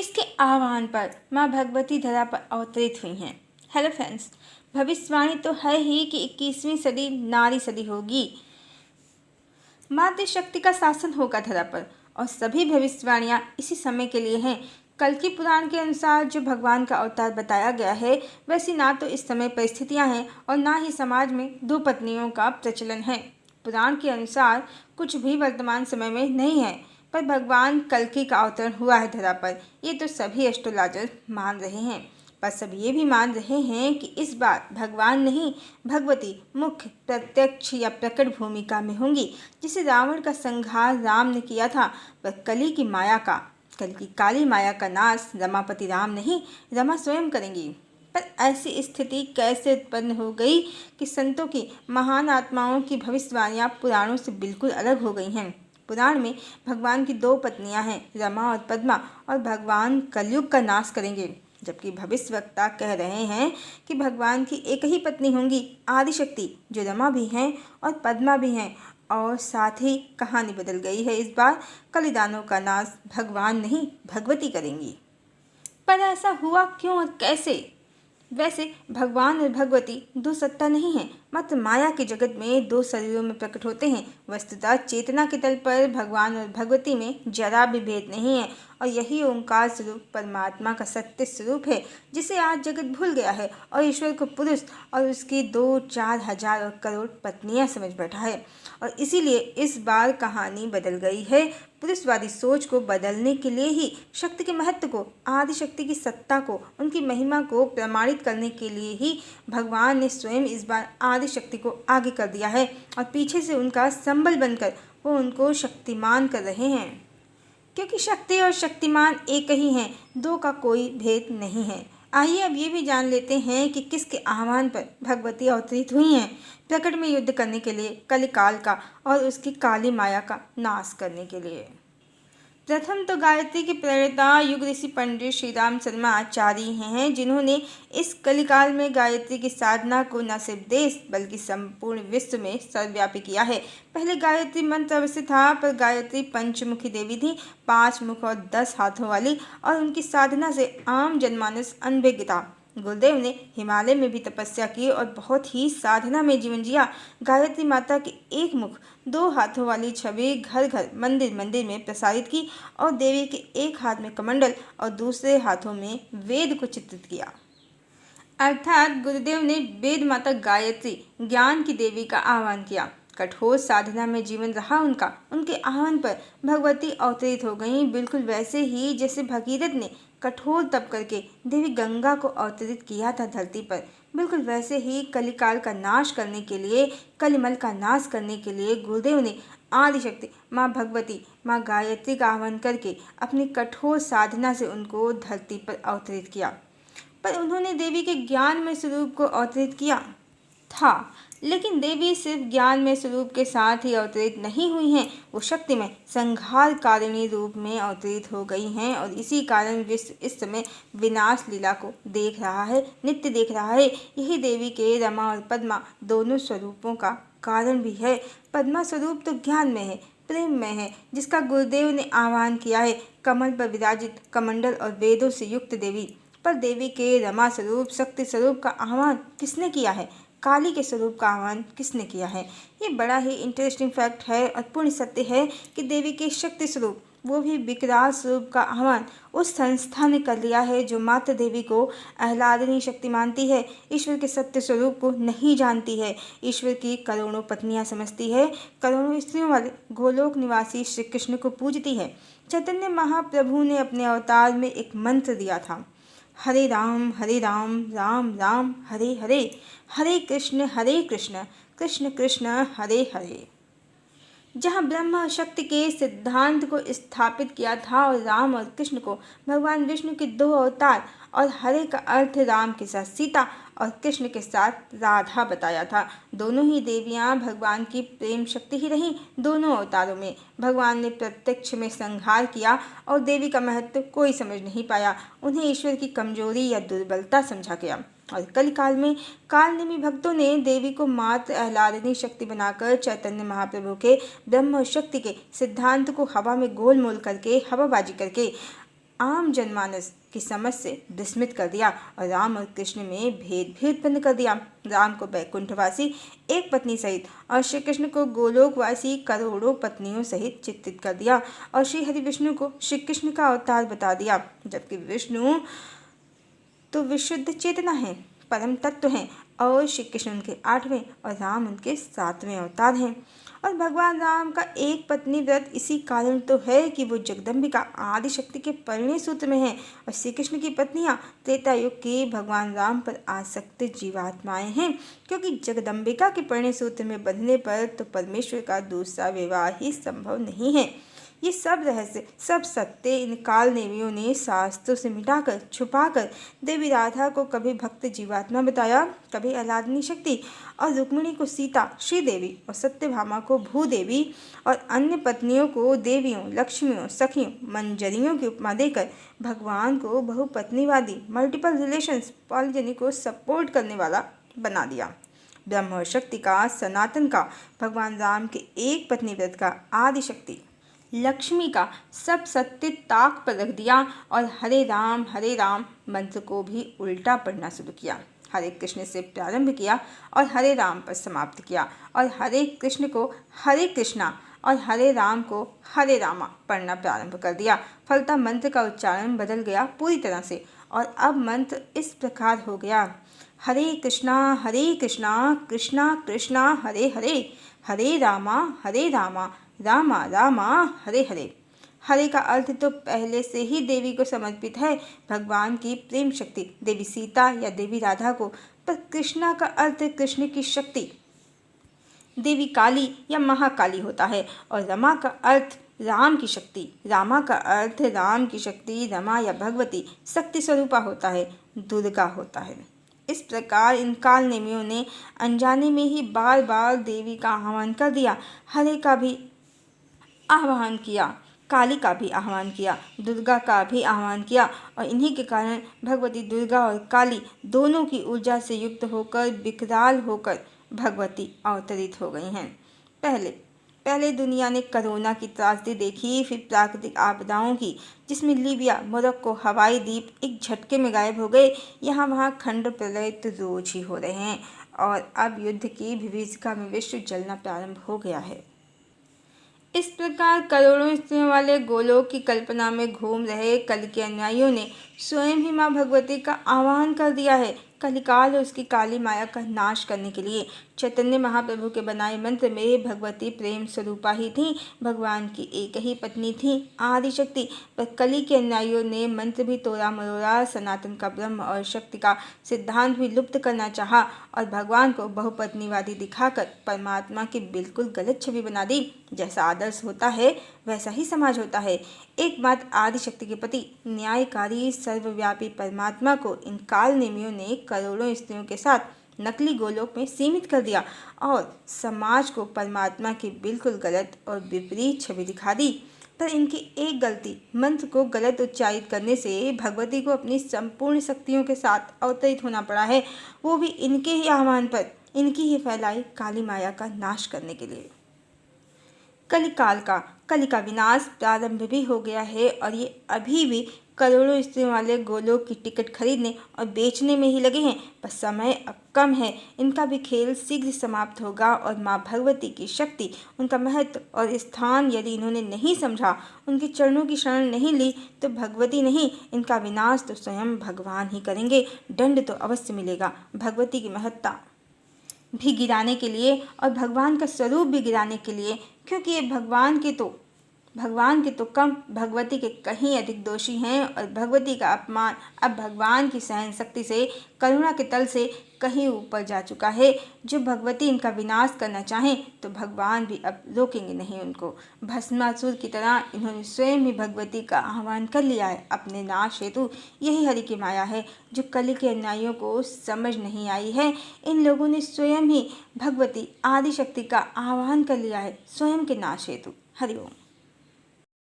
किसके आह्वान पर माँ भगवती धरा पर अवतरित हुई हैं। हेलो फ्रेंड्स, भविष्यवाणी तो है ही कि 21वीं सदी नारी सदी होगी। मातृशक्ति का शासन होगा धरा पर और सभी भविष्यवाणियाँ इसी समय के लिए हैं। कल्कि पुराण के अनुसार जो भगवान का अवतार बताया गया है वैसी ना तो इस समय परिस्थितियाँ हैं और ना ही समाज में दो पत्नियों का प्रचलन है। पुराण के अनुसार कुछ भी वर्तमान समय में नहीं है, पर भगवान कल्कि का अवतरण हुआ है धरा पर। ये तो सभी एस्ट्रोलॉजर मान रहे हैं, पर सब ये भी मान रहे हैं कि इस बार भगवान नहीं भगवती मुख्य प्रत्यक्ष या प्रकट भूमिका में होंगी। जिसे रावण का संहार राम ने किया था, पर कल की काली माया का नाश रमापति राम नहीं रमा स्वयं करेंगी। पर ऐसी स्थिति कैसे उत्पन्न हो गई कि संतों की महान आत्माओं की भविष्यवाणियाँ पुराणों से बिल्कुल अलग हो गई हैं। पुराण में भगवान की दो पत्नियां हैं, रमा और पद्मा, और भगवान कलयुग का नाश करेंगे, जबकि भविष्यवक्ता कह रहे हैं कि भगवान की एक ही पत्नी होंगी, आदिशक्ति, जो रमा भी हैं और पद्मा भी हैं। और साथ ही कहानी बदल गई है, इस बार कलिदानों का नाश भगवान नहीं भगवती करेंगी। पर ऐसा हुआ क्यों और कैसे? वैसे भगवान और भगवती दो सत्ता नहीं है, मात्र माया के जगत में दो शरीरों में प्रकट होते हैं। वस्तुतः चेतना के तल पर भगवान और भगवती में जरा भी भेद नहीं है, और यही ओंकार स्वरूप परमात्मा का सत्य स्वरूप है, जिसे आज जगत भूल गया है और ईश्वर को पुरुष और उसकी 2-4 हजार और करोड़ पत्नियां समझ बैठा है। और इसीलिए इस बार कहानी बदल गई है। पुरुषवादी सोच को बदलने के लिए ही, शक्ति के महत्व को, आदिशक्ति की सत्ता को, उनकी महिमा को प्रमाणित करने के लिए ही भगवान ने स्वयं इस बार आदिशक्ति को आगे कर दिया है और पीछे से उनका संबल बनकर वो उनको शक्तिमान कर रहे हैं। क्योंकि शक्ति और शक्तिमान एक ही हैं, दो का कोई भेद नहीं है। आइए अब ये भी जान लेते हैं कि किसके आह्वान पर भगवती अवतरित हुई हैं। प्रकट में युद्ध करने के लिए, कलिकाल का और उसकी काली माया का नाश करने के लिए। प्रथम तो गायत्री के प्रणेता युग ऋषि पंडित श्री राम शर्मा आचार्य हैं, जिन्होंने इस कलिकाल में गायत्री की साधना को न सिर्फ देश बल्कि संपूर्ण विश्व में सर्वव्यापी किया है। पहले गायत्री मंत्र अवश्य था, पर गायत्री पंचमुखी देवी थी, 5 मुख और 10 हाथों वाली, और उनकी साधना से आम जनमानस अनभिज्ञ था। गुरुदेव ने हिमालय में भी तपस्या की और बहुत ही साधना में जीवन जिया। गायत्री माता की एक मुख 2 हाथों वाली छवि घर घर मंदिर मंदिर में प्रसारित की और देवी के एक हाथ में कमंडल और दूसरे हाथों में वेद को चित्रित किया। अर्थात गुरुदेव ने वेद माता गायत्री, ज्ञान की देवी का आह्वान किया। कठोर साधना में जीवन रहा उनका। उनके आह्वान पर भगवती अवतरित हो गईं, बिल्कुल वैसे ही जैसे भगीरथ ने कठोर तप करके देवी गंगा को अवतरित किया था धरती पर। बिल्कुल वैसे ही कलिकाल का नाश करने के लिए, कलिमल का नाश करने के लिए गुरुदेव ने आदिशक्ति माँ भगवती, माँ गायत्री का आह्वान करके अपनी कठोर साधना से उनको धरती पर अवतरित किया। पर उन्होंने देवी के ज्ञान में स्वरूप को अवतरित किया था, लेकिन देवी सिर्फ ज्ञान में स्वरूप के साथ ही अवतरित नहीं हुई हैं, वो शक्ति में संहारकारिणी रूप में अवतरित हो गई हैं। और इसी कारण विश्व इस समय विनाश लीला को देख रहा है, नित्य देख रहा है। यही देवी के रमा और पद्मा दोनों स्वरूपों का कारण भी है। पद्मा स्वरूप तो ज्ञान में है, प्रेम में है, जिसका गुरुदेव ने आह्वान किया है। कमल पर विराजित कमंडल और वेदों से युक्त देवी। पर देवी के रमा स्वरूप, शक्ति स्वरूप का आह्वान किसने किया है? काली के स्वरूप का आह्वान किसने किया है? ये बड़ा ही इंटरेस्टिंग फैक्ट है और पूर्ण सत्य है कि देवी के शक्ति स्वरूप, वो भी विकराल स्वरूप का आह्वान उस संस्था ने कर लिया है जो मात्र देवी को आह्लादनीय शक्ति मानती है, ईश्वर के सत्य स्वरूप को नहीं जानती है, ईश्वर की करोड़ों पत्नियां समझती है, करोड़ों स्त्रियों वाले गोलोक निवासी श्री कृष्ण को पूजती है। चैतन्य महाप्रभु ने अपने अवतार में एक मंत्र दिया था, हरे राम राम राम हरे हरे, हरे कृष्ण कृष्ण कृष्ण हरे हरे। जहाँ ब्रह्मा और शक्ति के सिद्धांत को स्थापित किया था और राम और कृष्ण को भगवान विष्णु के 2 अवतार और हरे का अर्थ राम के साथ सीता और कृष्ण के साथ राधा बताया था। दोनों ही देवियाँ भगवान की प्रेम शक्ति ही रहीं। दोनों अवतारों में भगवान ने प्रत्यक्ष में संहार किया और देवी का महत्व कोई समझ नहीं पाया। उन्हें ईश्वर की कमजोरी या दुर्बलता समझा गया। और कलिकाल में कालनेमी भक्तों ने देवी को मात्र आह्लादनीय शक्ति बनाकर चैतन्य महाप्रभु के ब्रह्म और शक्ति के सिद्धांत को हवा में गोलमोल करके, हवाबाजी करके आम जनमानस की समझ से विस्मित कर दिया और राम और कृष्ण में भेद भी उत्पन्न कर दिया। राम को बैकुंठवासी एक पत्नी सहित और श्री कृष्ण को गोलोकवासी करोड़ों पत्नियों सहित चित्रित कर दिया और श्री हरि विष्णु को श्री कृष्ण का अवतार बता दिया, जबकि विष्णु तो विशुद्ध चेतना है, परम तत्व हैं और श्री कृष्ण उनके 8वें और राम उनके 7वें अवतार हैं। और भगवान राम का एक पत्नी व्रत इसी कारण तो है कि वो जगदम्बिका आदि शक्ति के परिणय सूत्र में है और श्री कृष्ण की पत्नियां त्रेता युग के भगवान राम पर आसक्त जीवात्माएं हैं, क्योंकि जगदम्बिका के परिणय सूत्र में बंधने पर तो परमेश्वर का दूसरा विवाह ही संभव नहीं है। ये सब रहस्य, सब सत्य इन काल नेमियों ने शास्त्रों से मिटाकर छुपाकर देवी राधा को कभी भक्त जीवात्मा बताया, कभी आह्लादनी शक्ति और रुक्मिणी को सीता श्रीदेवी और सत्यभामा को भूदेवी और अन्य पत्नियों को देवियों, लक्ष्मियों, सखियों, मंजरियों की उपमा देकर भगवान को बहुपत्नीवादी मल्टीपल रिलेशंस पॉलीजनी को सपोर्ट करने वाला बना दिया। ब्रह्म और शक्ति का, सनातन का, भगवान राम के एक पत्नी व्रत का, आदि शक्ति लक्ष्मी का सब सत्य ताक पर रख दिया और हरे राम मंत्र को भी उल्टा पढ़ना शुरू किया। हरे कृष्ण से प्रारंभ किया और हरे राम पर समाप्त किया और हरे कृष्ण को हरे कृष्णा और हरे राम को हरे रामा पढ़ना प्रारंभ कर दिया। फलतः मंत्र का उच्चारण बदल गया पूरी तरह से और अब मंत्र इस प्रकार हो गया, हरे कृष्णा कृष्णा कृष्णा हरे हरे, हरे रामा रामा रामा हरे हरे। हरे का अर्थ तो पहले से ही देवी को समर्पित है, भगवान की प्रेम शक्ति देवी सीता या देवी राधा को, पर कृष्णा का अर्थ कृष्ण की शक्ति देवी काली या महाकाली होता है और रमा का अर्थ राम की शक्ति, रामा का अर्थ राम की शक्ति रमा या भगवती शक्ति स्वरूपा होता है, दुर्गा होता है। इस प्रकार इन काल नेमियों ने अनजाने में ही बार बार देवी का आह्वान कर दिया, हरे का भी आह्वान किया, काली का भी आह्वान किया, दुर्गा का भी आह्वान किया और इन्हीं के कारण भगवती दुर्गा और काली दोनों की ऊर्जा से युक्त होकर विकराल होकर भगवती अवतरित हो गई हैं। पहले दुनिया ने कोरोना की त्रासदी देखी, फिर प्राकृतिक आपदाओं की, जिसमें लीबिया, मोरक्को, हवाई द्वीप एक झटके में गायब हो गए। यहाँ वहाँ खंड प्रलय तो रोज ही हो रहे हैं और अब युद्ध की विभीषिका में विश्व जलना प्रारंभ हो गया है। इस प्रकार करोड़ों स्त्रियों वाले गोलोक की कल्पना में घूम रहे कल के अनुयायियों ने स्वयं ही माँ भगवती का आह्वान कर दिया है। कलिकाल और उसकी काली माया का नाश करने के लिए चैतन्य महाप्रभु के बनाए मंत्र में भगवती प्रेम स्वरूपा ही थी, भगवान की एक ही पत्नी थी आदि शक्ति। पर कली के अनुयायियों ने मंत्र भी तोड़ा मरोड़ा, सनातन का ब्रह्म और शक्ति का सिद्धांत भी लुप्त करना चाहा और भगवान को बहुपत्नीवादी दिखाकर परमात्मा की बिल्कुल गलत छवि बना दी। जैसा आदर्श होता है वैसा ही समाज होता है। एकमात्र आदि शक्ति के प्रति न्यायकारी सर्वव्यापी परमात्मा को इन काल नेमियों ने करोड़ों स्त्रियों के साथ नकली गोलोक में सीमित कर दिया और समाज को परमात्मा की बिल्कुल गलत और विपरीत छवि दिखा दी। पर इनकी एक गलती, मंत्र को गलत उच्चारित करने से भगवती को अपनी संपूर्ण शक्तियों के साथ अवतरित होना पड़ा है, वो भी इनके ही आह्वान पर, इनकी ही फैलाई काली माया का नाश करने के लिए। कली का विनाश प्रारंभ भी हो गया है और ये अभी भी करोड़ों स्त्रियों वाले गोलोक की टिकट खरीदने और बेचने में ही लगे हैं। पर समय अब कम है, इनका भी खेल शीघ्र समाप्त होगा और माँ भगवती की शक्ति, उनका महत्व और स्थान यदि इन्होंने नहीं समझा, उनके चरणों की शरण नहीं ली, तो भगवती नहीं, इनका विनाश तो स्वयं भगवान ही करेंगे। दंड तो अवश्य मिलेगा, भगवती की महत्ता भी गिराने के लिए और भगवान का स्वरूप भी गिराने के लिए, क्योंकि ये भगवान के तो कम, भगवती के कहीं अधिक दोषी हैं और भगवती का अपमान अब भगवान की सहन शक्ति से, करुणा के तल से कहीं ऊपर जा चुका है। जो भगवती इनका विनाश करना चाहें तो भगवान भी अब रोकेंगे नहीं उनको। भस्मासुर की तरह इन्होंने स्वयं ही भगवती का आह्वान कर लिया है अपने नाश हेतु। यही हरि की माया है जो कली के अन्यायियों को समझ नहीं आई है। इन लोगों ने स्वयं ही भगवती आदि शक्ति का आह्वान कर लिया है स्वयं के नाश हेतु। हरि ओम।